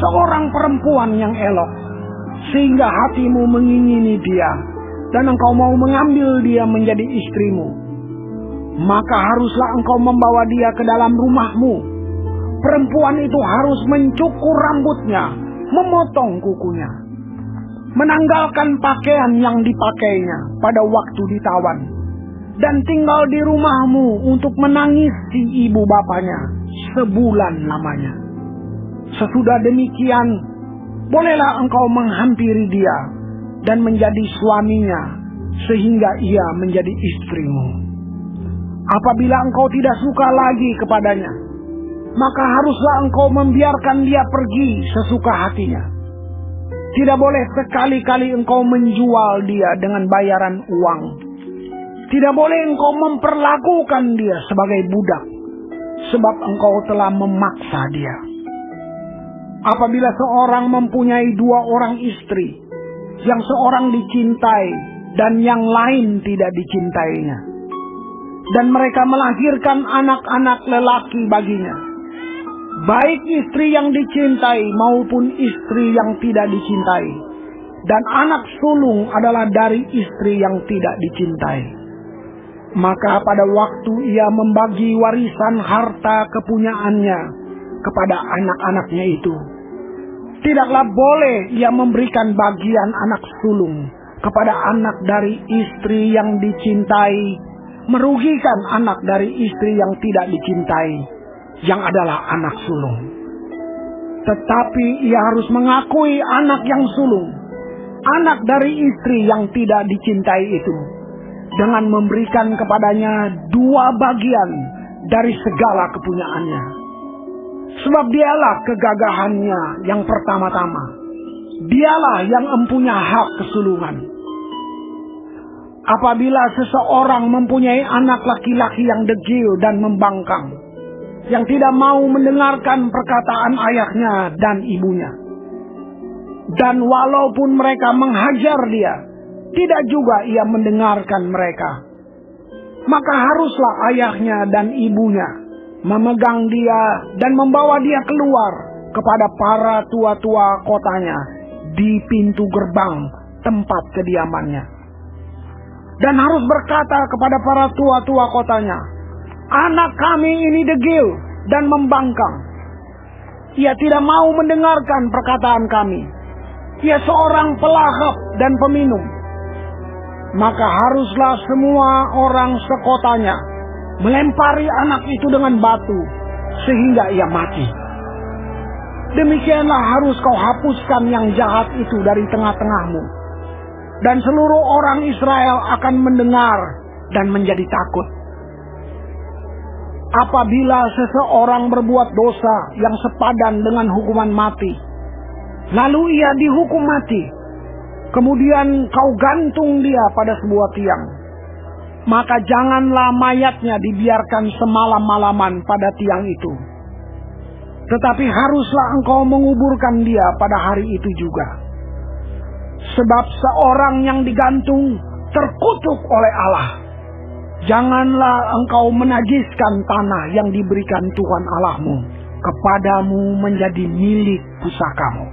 seorang perempuan yang elok, sehingga hatimu mengingini dia, dan engkau mau mengambil dia menjadi istrimu, maka haruslah engkau membawa dia ke dalam rumahmu. Perempuan itu harus mencukur rambutnya, memotong kukunya, menanggalkan pakaian yang dipakainya pada waktu ditawan, dan tinggal di rumahmu untuk menangisi ibu bapanya sebulan lamanya. Sesudah demikian, bolehlah engkau menghampiri dia dan menjadi suaminya, sehingga ia menjadi istrimu. Apabila engkau tidak suka lagi kepadanya, maka haruslah engkau membiarkan dia pergi sesuka hatinya. Tidak boleh sekali-kali engkau menjual dia dengan bayaran uang. Tidak boleh engkau memperlakukan dia sebagai budak, sebab engkau telah memaksa dia. Apabila seorang mempunyai 2 orang istri, yang seorang dicintai dan yang lain tidak dicintainya, dan mereka melahirkan anak-anak lelaki baginya, baik istri yang dicintai maupun istri yang tidak dicintai, dan anak sulung adalah dari istri yang tidak dicintai, maka pada waktu ia membagi warisan harta kepunyaannya kepada anak-anaknya itu, tidaklah boleh ia memberikan bagian anak sulung kepada anak dari istri yang dicintai, merugikan anak dari istri yang tidak dicintai, yang adalah anak sulung. Tetapi ia harus mengakui anak yang sulung, anak dari istri yang tidak dicintai itu, dengan memberikan kepadanya 2 bagian dari segala kepunyaannya. Sebab dialah kegagahannya yang pertama-tama. Dialah yang mempunyai hak kesulungan. Apabila seseorang mempunyai anak laki-laki yang degil dan membangkang, yang tidak mau mendengarkan perkataan ayahnya dan ibunya, dan walaupun mereka menghajar dia, tidak juga ia mendengarkan mereka, maka haruslah ayahnya dan ibunya memegang dia dan membawa dia keluar kepada para tua-tua kotanya di pintu gerbang tempat kediamannya, dan harus berkata kepada para tua-tua kotanya, anak kami ini degil dan membangkang. Ia tidak mau mendengarkan perkataan kami. Ia seorang pelahap dan peminum. Maka haruslah semua orang sekotanya melempari anak itu dengan batu sehingga ia mati. Demikianlah harus kau hapuskan yang jahat itu dari tengah-tengahmu, dan seluruh orang Israel akan mendengar dan menjadi takut. Apabila seseorang berbuat dosa yang sepadan dengan hukuman mati, lalu ia dihukum mati, kemudian kau gantung dia pada sebuah tiang, maka janganlah mayatnya dibiarkan semalam-malaman pada tiang itu, tetapi haruslah engkau menguburkan dia pada hari itu juga. Sebab seorang yang digantung terkutuk oleh Allah. Janganlah engkau menajiskan tanah yang diberikan Tuhan Allahmu kepadamu menjadi milik pusakamu.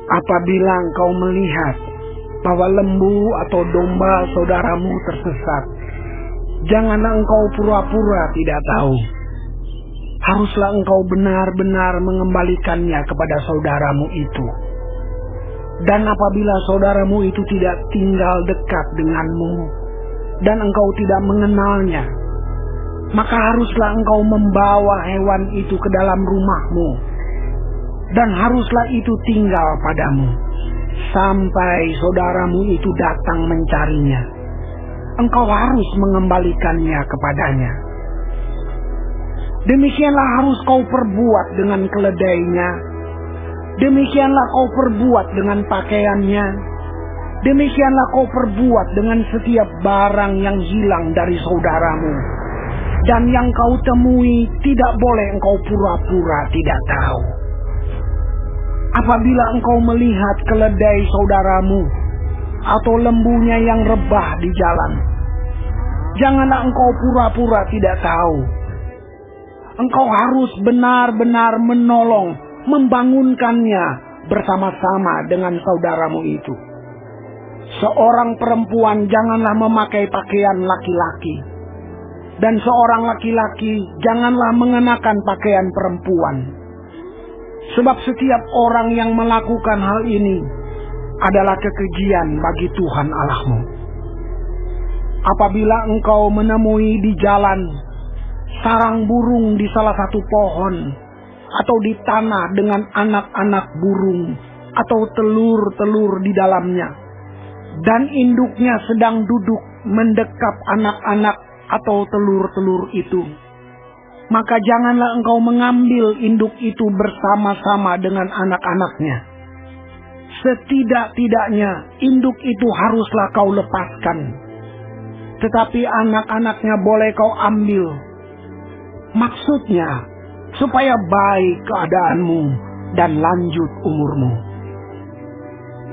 Apabila engkau melihat bahwa lembu atau domba saudaramu tersesat, janganlah engkau pura-pura tidak tahu. Haruslah engkau benar-benar mengembalikannya kepada saudaramu itu. Dan apabila saudaramu itu tidak tinggal dekat denganmu, dan engkau tidak mengenalnya, maka haruslah engkau membawa hewan itu ke dalam rumahmu, dan haruslah itu tinggal padamu, sampai saudaramu itu datang mencarinya. Engkau harus mengembalikannya kepadanya. Demikianlah harus kau perbuat dengan keledainya. Demikianlah kau perbuat dengan pakaiannya. Demikianlah kau perbuat dengan setiap barang yang hilang dari saudaramu. Dan yang kau temui tidak boleh engkau pura-pura tidak tahu. Apabila engkau melihat keledai saudaramu atau lembunya yang rebah di jalan, janganlah engkau pura-pura tidak tahu. Engkau harus benar-benar menolong, membangunkannya bersama-sama dengan saudaramu itu. Seorang perempuan janganlah memakai pakaian laki-laki, dan seorang laki-laki janganlah mengenakan pakaian perempuan. Sebab setiap orang yang melakukan hal ini adalah kekejian bagi Tuhan Allahmu. Apabila engkau menemui di jalan sarang burung di salah satu pohon, atau di tanah dengan anak-anak burung atau telur-telur di dalamnya, dan induknya sedang duduk mendekap anak-anak atau telur-telur itu, maka janganlah engkau mengambil induk itu bersama-sama dengan anak-anaknya. Setidak-tidaknya induk itu haruslah kau lepaskan. tetapi anak-anaknya boleh kau ambil. Maksudnya, supaya baik keadaanmu dan lanjut umurmu.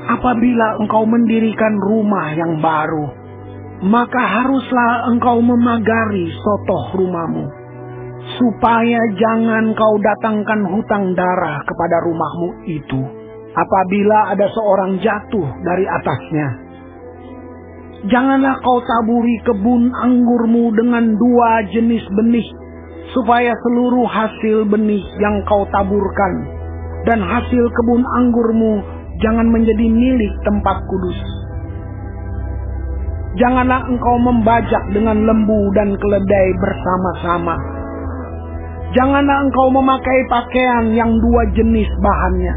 Apabila engkau mendirikan rumah yang baru, maka haruslah engkau memagari sotoh rumahmu, supaya jangan kau datangkan hutang darah kepada rumahmu itu, apabila ada seorang jatuh dari atasnya. Janganlah kau taburi kebun anggurmu dengan 2 jenis benih, supaya seluruh hasil benih yang kau taburkan dan hasil kebun anggurmu jangan menjadi milik tempat kudus. Janganlah engkau membajak dengan lembu dan keledai bersama-sama. Janganlah engkau memakai pakaian yang 2 jenis bahannya,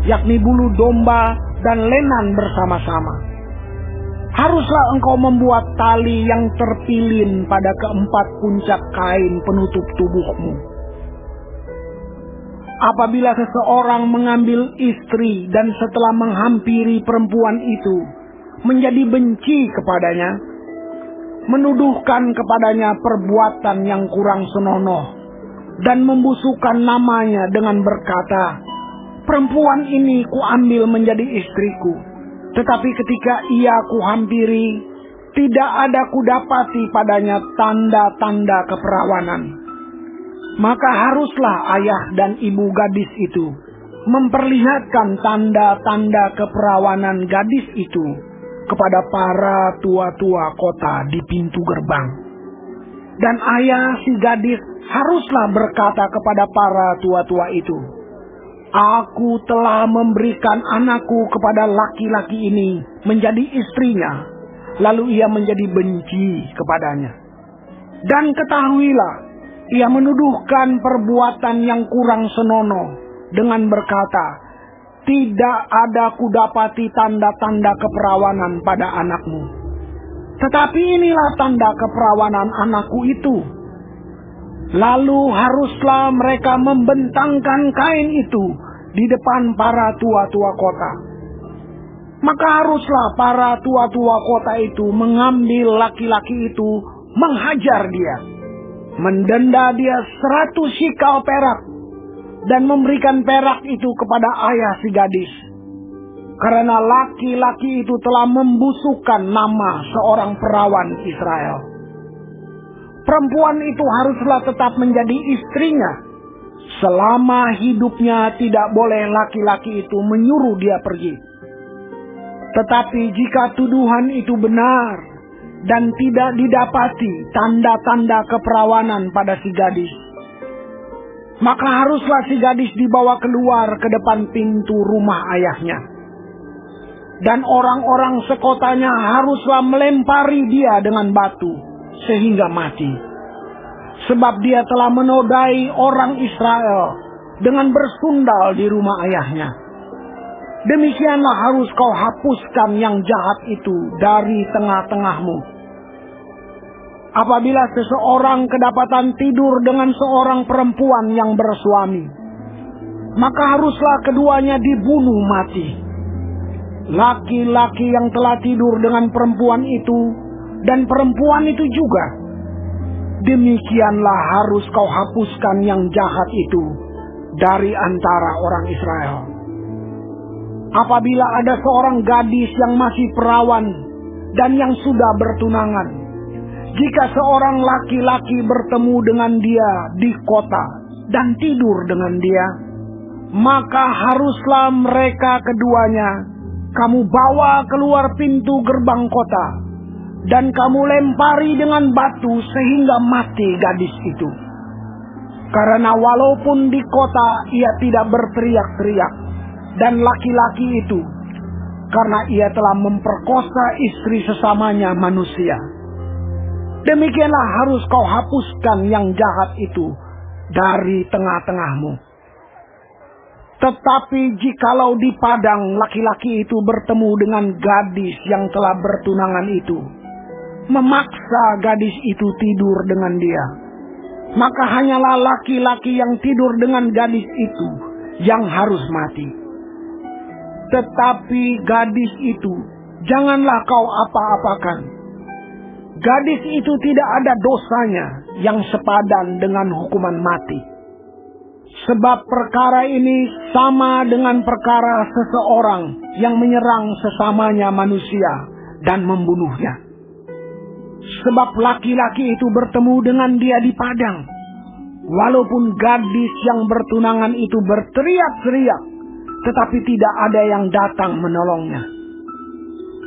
yakni bulu domba dan lenan bersama-sama. Haruslah engkau membuat tali yang terpilin pada keempat puncak kain penutup tubuhmu. Apabila seseorang mengambil istri dan setelah menghampiri perempuan itu menjadi benci kepadanya, menuduhkan kepadanya perbuatan yang kurang senonoh, dan membusukkan namanya dengan berkata, "Perempuan ini kuambil menjadi istriku, tetapi ketika ia kuhampiri, tidak ada kudapati padanya tanda-tanda keperawanan." Maka haruslah ayah dan ibu gadis itu memperlihatkan tanda-tanda keperawanan gadis itu kepada para tua-tua kota di pintu gerbang. Dan ayah si gadis haruslah berkata kepada para tua-tua itu, "Aku telah memberikan anakku kepada laki-laki ini menjadi istrinya, lalu ia menjadi benci kepadanya. Dan ketahuilah, ia menuduhkan perbuatan yang kurang senonoh dengan berkata, 'Tidak ada kudapati tanda-tanda keperawanan pada anakmu.' Tetapi inilah tanda keperawanan anakku itu." Lalu haruslah mereka membentangkan kain itu di depan para tua-tua kota. Maka haruslah para tua-tua kota itu mengambil laki-laki itu, menghajar dia, mendenda dia 100 shikal perak, dan memberikan perak itu kepada ayah si gadis. Karena laki-laki itu telah membusukkan nama seorang perawan Israel. Perempuan itu haruslah tetap menjadi istrinya. Selama hidupnya tidak boleh laki-laki itu menyuruh dia pergi. Tetapi jika tuduhan itu benar dan tidak didapati tanda-tanda keperawanan pada si gadis, maka haruslah si gadis dibawa keluar ke depan pintu rumah ayahnya. Dan orang-orang sekotanya haruslah melempari dia dengan batu sehingga mati. Sebab dia telah menodai orang Israel dengan bersundal di rumah ayahnya. Demikianlah harus kau hapuskan yang jahat itu dari tengah-tengahmu. Apabila seseorang kedapatan tidur dengan seorang perempuan yang bersuami, maka haruslah keduanya dibunuh mati. Laki-laki yang telah tidur dengan perempuan itu dan perempuan itu juga, demikianlah harus kau hapuskan yang jahat itu dari antara orang Israel. Apabila ada seorang gadis yang masih perawan dan yang sudah bertunangan, jika seorang laki-laki bertemu dengan dia di kota dan tidur dengan dia, maka haruslah mereka keduanya kamu bawa keluar pintu gerbang kota, dan kamu lempari dengan batu sehingga mati gadis itu. Karena walaupun di kota ia tidak berteriak-teriak, dan laki-laki itu, karena ia telah memperkosa istri sesamanya manusia. Demikianlah harus kau hapuskan yang jahat itu dari tengah-tengahmu. Tetapi jikalau di padang laki-laki itu bertemu dengan gadis yang telah bertunangan itu, memaksa gadis itu tidur dengan dia, maka hanyalah laki-laki yang tidur dengan gadis itu yang harus mati. Tetapi gadis itu janganlah kau apa-apakan. gadis itu tidak ada dosanya yang sepadan dengan hukuman mati. Sebab perkara ini sama dengan perkara seseorang yang menyerang sesamanya manusia dan membunuhnya. Sebab laki-laki itu bertemu dengan dia di padang, walaupun gadis yang bertunangan itu berteriak-teriak, tetapi tidak ada yang datang menolongnya.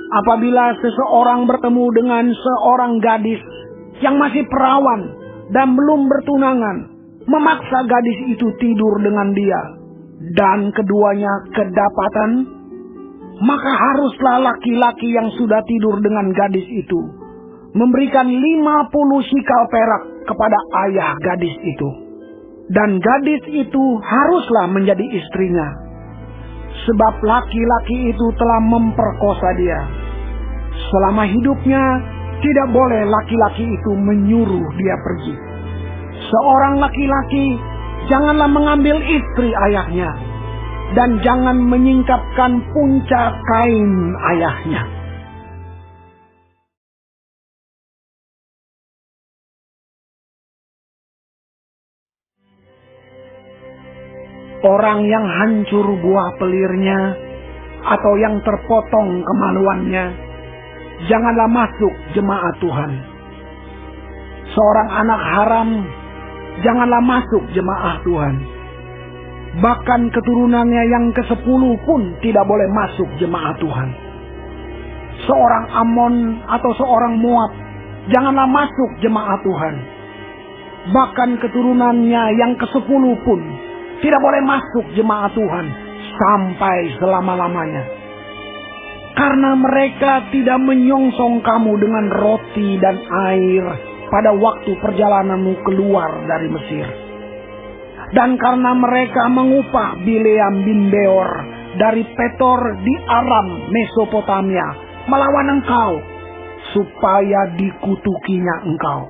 Apabila seseorang bertemu dengan seorang gadis yang masih perawan dan belum bertunangan, memaksa gadis itu tidur dengan dia, dan keduanya kedapatan, maka haruslah laki-laki yang sudah tidur dengan gadis itu memberikan 50 sikal perak kepada ayah gadis itu. Dan gadis itu haruslah menjadi istrinya, sebab laki-laki itu telah memperkosa dia. Selama hidupnya tidak boleh laki-laki itu menyuruh dia pergi. Seorang laki-laki janganlah mengambil istri ayahnya, dan jangan menyingkapkan punca kain ayahnya. Orang yang hancur buah pelirnya, atau yang terpotong kemaluannya, janganlah masuk jemaat Tuhan. Seorang anak haram janganlah masuk jemaah Tuhan. Bahkan keturunannya yang ke-10 pun tidak boleh masuk jemaah Tuhan. Seorang Amon atau seorang Moab janganlah masuk jemaah Tuhan. Bahkan keturunannya yang ke-10 pun tidak boleh masuk jemaah Tuhan sampai selama-lamanya. Karena mereka tidak menyongsong kamu dengan roti dan air pada waktu perjalananmu keluar dari Mesir. Dan karena mereka mengupah Bileam bin Beor dari Petor di Aram Mesopotamia melawan engkau, supaya dikutukinya engkau.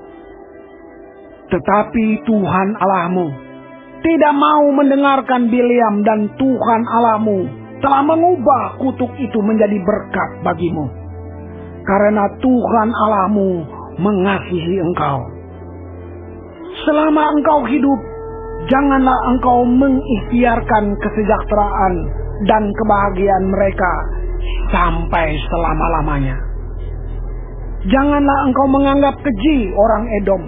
Tetapi Tuhan Allahmu tidak mau mendengarkan Bileam, dan Tuhan Allahmu telah mengubah kutuk itu menjadi berkat bagimu. Karena Tuhan Allahmu mengasihi engkau. Selama engkau hidup, janganlah engkau mengikhtiarkan kesejahteraan dan kebahagiaan mereka sampai selama-lamanya. Janganlah engkau menganggap keji orang Edom,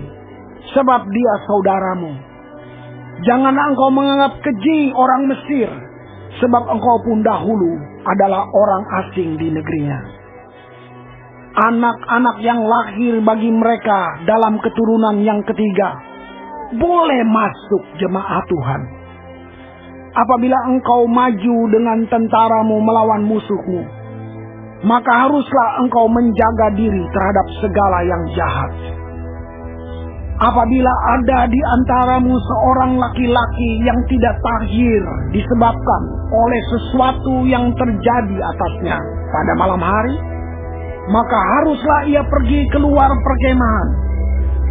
sebab dia saudaramu. Janganlah engkau menganggap keji orang Mesir, sebab engkau pun dahulu adalah orang asing di negerinya. Anak-anak yang lahir bagi mereka dalam keturunan yang ketiga boleh masuk jemaah Tuhan. Apabila engkau maju dengan tentaramu melawan musuhmu, maka haruslah engkau menjaga diri terhadap segala yang jahat. Apabila ada di antaramu seorang laki-laki yang tidak tahir disebabkan oleh sesuatu yang terjadi atasnya pada malam hari, maka haruslah ia pergi keluar perkemahan.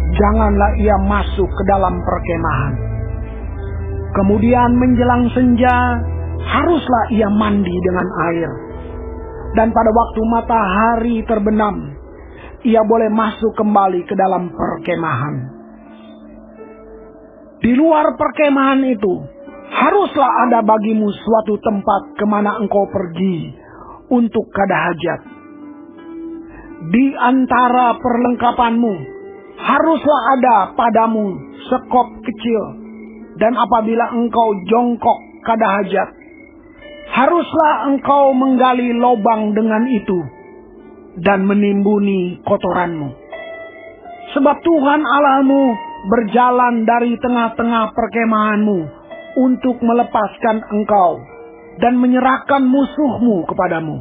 Janganlah ia masuk ke dalam perkemahan. Kemudian menjelang senja, haruslah ia mandi dengan air. Dan pada waktu matahari terbenam, ia boleh masuk kembali ke dalam perkemahan. Di luar perkemahan itu, haruslah ada bagimu suatu tempat kemana engkau pergi untuk kada hajat. Di antara perlengkapanmu, haruslah ada padamu sekop kecil, dan apabila engkau jongkok kada hajat, haruslah engkau menggali lobang dengan itu dan menimbuni kotoranmu. Sebab Tuhan Allahmu berjalan dari tengah-tengah perkemahanmu untuk melepaskan engkau dan menyerahkan musuhmu kepadamu.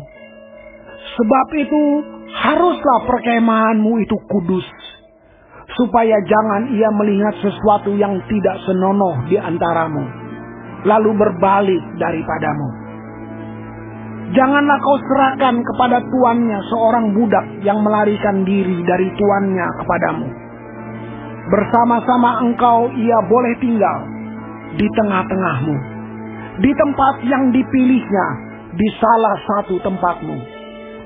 Sebab itu haruslah perkemahanmu itu kudus, supaya jangan ia melihat sesuatu yang tidak senonoh di antaramu, lalu berbalik daripadamu. Janganlah kau serahkan kepada tuannya seorang budak yang melarikan diri dari tuannya kepadamu. Bersama-sama engkau ia boleh tinggal di tengah-tengahmu, di tempat yang dipilihnya, di salah satu tempatmu,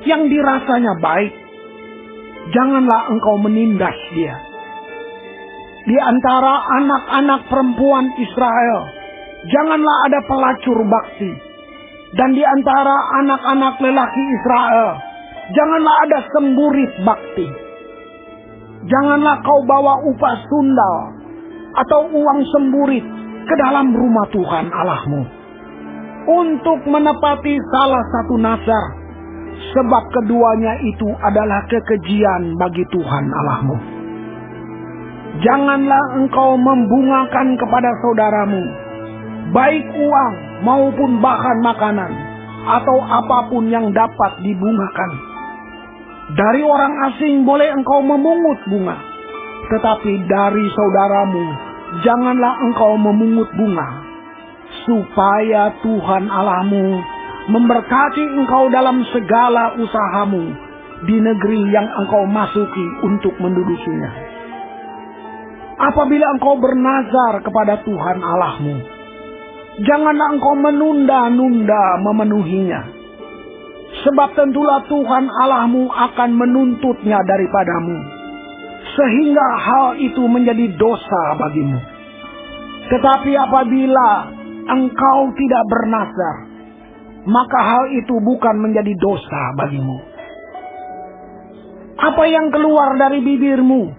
yang dirasanya baik. janganlah engkau menindas dia. Di antara anak-anak perempuan Israel, janganlah ada pelacur bakti. Dan di antara anak-anak lelaki Israel, janganlah ada semburit bakti. Janganlah kau bawa upah sundal atau uang semburit ke dalam rumah Tuhan Allahmu untuk menepati salah satu nazar, sebab keduanya itu adalah kekejian bagi Tuhan Allahmu. Janganlah engkau membungakan kepada saudaramu baik uang maupun bahan makanan atau apapun yang dapat dibungakan. Dari orang asing boleh engkau memungut bunga, tetapi dari saudaramu janganlah engkau memungut bunga, supaya Tuhan Allahmu memberkati engkau dalam segala usahamu di negeri yang engkau masuki untuk mendudukinya. Apabila engkau bernazar kepada Tuhan Allahmu, janganlah engkau menunda-nunda memenuhinya. Sebab tentulah Tuhan Allahmu akan menuntutnya daripadamu, sehingga hal itu menjadi dosa bagimu. Tetapi apabila engkau tidak bernazar, maka hal itu bukan menjadi dosa bagimu. Apa yang keluar dari bibirmu,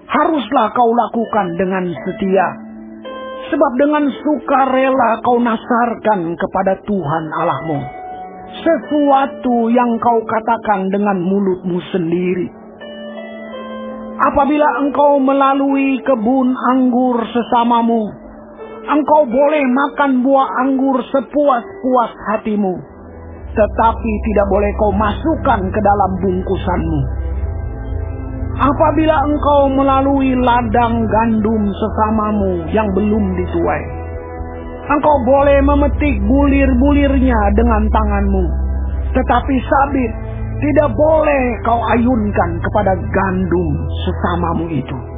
haruslah kau lakukan dengan setia. Sebab dengan sukarela kau nazarkan kepada Tuhan Allahmu sesuatu yang kau katakan dengan mulutmu sendiri. Apabila engkau melalui kebun anggur sesamamu, engkau boleh makan buah anggur sepuas-puas hatimu, tetapi tidak boleh kau masukkan ke dalam bungkusanmu. Apabila engkau melalui ladang gandum sesamamu yang belum dituai, engkau boleh memetik bulir-bulirnya dengan tanganmu, tetapi sabit tidak boleh kau ayunkan kepada gandum sesamamu itu.